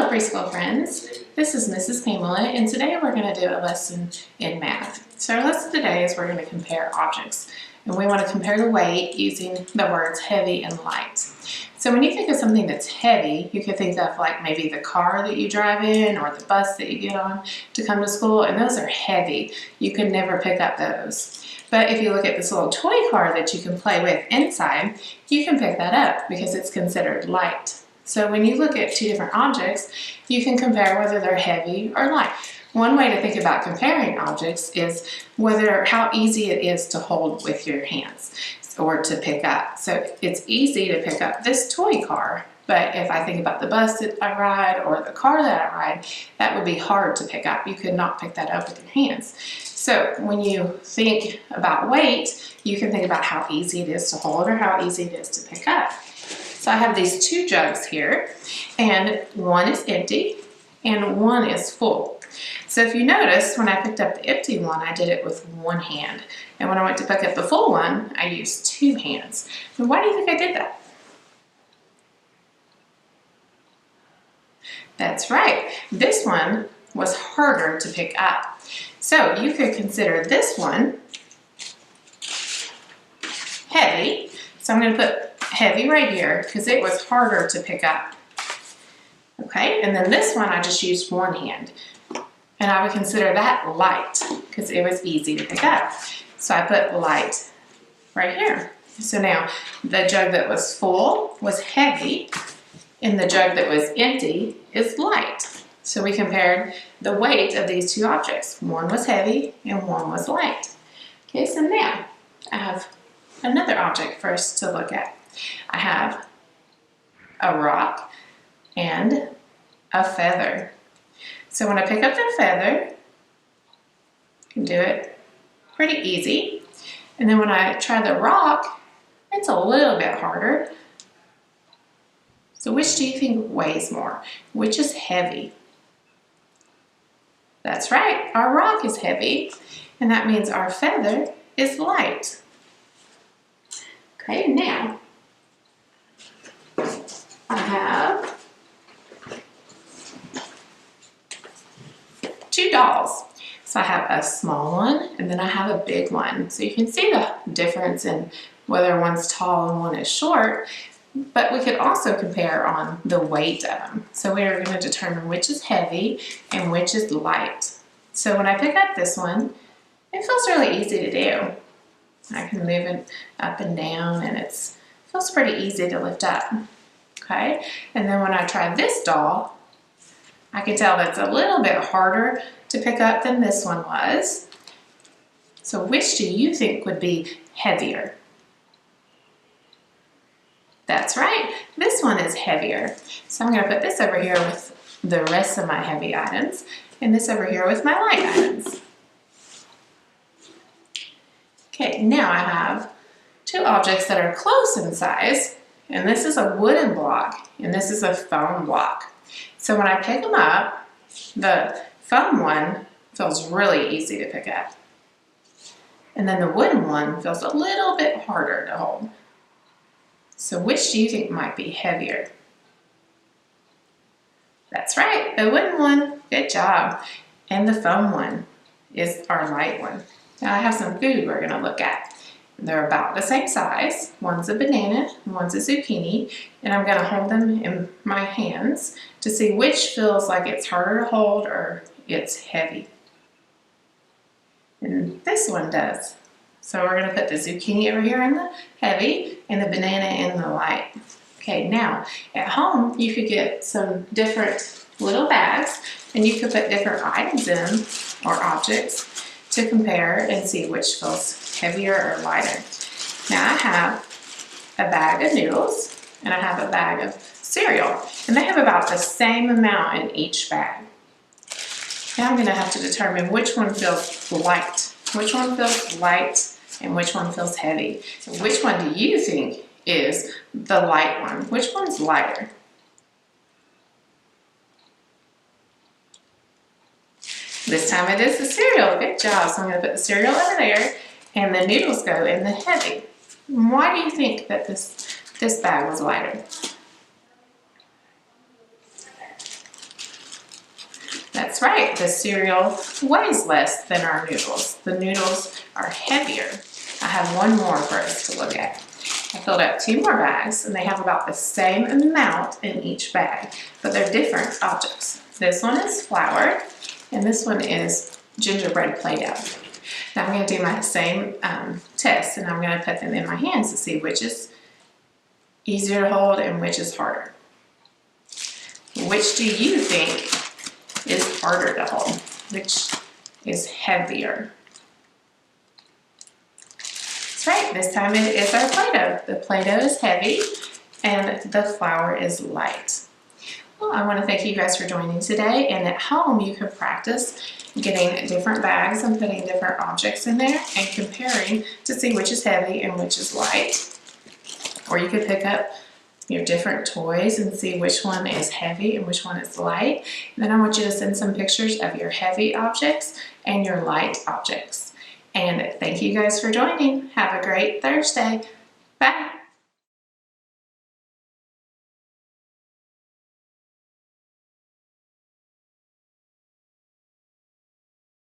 Hello preschool friends, this is Mrs. Pamela and today we're going to do a lesson in math. So our lesson today is we're going to compare objects and we want to compare the weight using the words heavy and light. So when you think of something that's heavy, you could think of like maybe the car that you drive in or the bus that you get on to come to school, and those are heavy. You could never pick up those. But if you look at this little toy car that you can play with inside, you can pick that up because it's considered light. So when you look at two different objects, you can compare whether they're heavy or light. One way to think about comparing objects is how easy it is to hold with your hands or to pick up. So it's easy to pick up this toy car, but if I think about the bus that I ride or the car that I ride, that would be hard to pick up. You could not pick that up with your hands. So when you think about weight, you can think about how easy it is to hold or how easy it is to pick up. So I have these two jugs here, and one is empty and one is full. So if you notice, when I picked up the empty one, I did it with one hand. And when I went to pick up the full one, I used two hands. And why do you think I did that? That's right. This one was harder to pick up. So you could consider this one heavy. So I'm going to put heavy right here because it was harder to pick up. Okay, and then this one I just used one hand. And I would consider that light because it was easy to pick up. So I put light right here. So now the jug that was full was heavy and the jug that was empty is light. So we compared the weight of these two objects. One was heavy and one was light. Okay, so now I have another object for us to look at. I have a rock and a feather. So when I pick up the feather, I can do it pretty easy. And then when I try the rock, it's a little bit harder. So which do you think weighs more? Which is heavy? That's right, our rock is heavy, and that means our feather is light. Okay, now I have two dolls. So I have a small one and then I have a big one. So you can see the difference in whether one's tall and one is short, but we could also compare on the weight of them. So we are going to determine which is heavy and which is light. So when I pick up this one, it feels really easy to do. I can move it up and down and it feels pretty easy to lift up. Okay, and then when I try this doll, I can tell that's a little bit harder to pick up than this one was. So which do you think would be heavier? That's right, this one is heavier. So I'm going to put this over here with the rest of my heavy items and this over here with my light items. Okay, now I have two objects that are close in size, and this is a wooden block and this is a foam block. So when I pick them up, the foam one feels really easy to pick up. And then the wooden one feels a little bit harder to hold. So which do you think might be heavier? That's right, the wooden one. Good job. And the foam one is our light one. Now I have some food we're going to look at. They're about the same size. One's a banana, one's a zucchini, and I'm going to hold them in my hands to see which feels like it's harder to hold or it's heavy. And this one does. So we're going to put the zucchini over here in the heavy and the banana in the light. Okay, now at home you could get some different little bags and you could put different items in or objects to compare and see which feels heavier or lighter. Now I have a bag of noodles and I have a bag of cereal, and they have about the same amount in each bag. Now I'm going to have to determine which one feels light, which one feels light, and which one feels heavy. So which one do you think is the light one? Which one's lighter? This time it is the cereal. Good job. So I'm going to put the cereal over there and the noodles go in the heavy. Why do you think that this bag was lighter? That's right, the cereal weighs less than our noodles. The noodles are heavier. I have one more for us to look at. I filled up 2 more bags, and they have about the same amount in each bag, but they're different objects. This one is flour, and this one is gingerbread Play-Doh. Now I'm going to do my same test, and I'm going to put them in my hands to see which is easier to hold and which is harder. Which do you think is harder to hold? Which is heavier? That's right, this time it is our Play-Doh. The Play-Doh is heavy and the flour is light. Well, I want to thank you guys for joining today, and at home you can practice getting different bags and putting different objects in there and comparing to see which is heavy and which is light. Or you could pick up your different toys and see which one is heavy and which one is light. And then I want you to send some pictures of your heavy objects and your light objects. And thank you guys for joining. Have a great Thursday. Bye.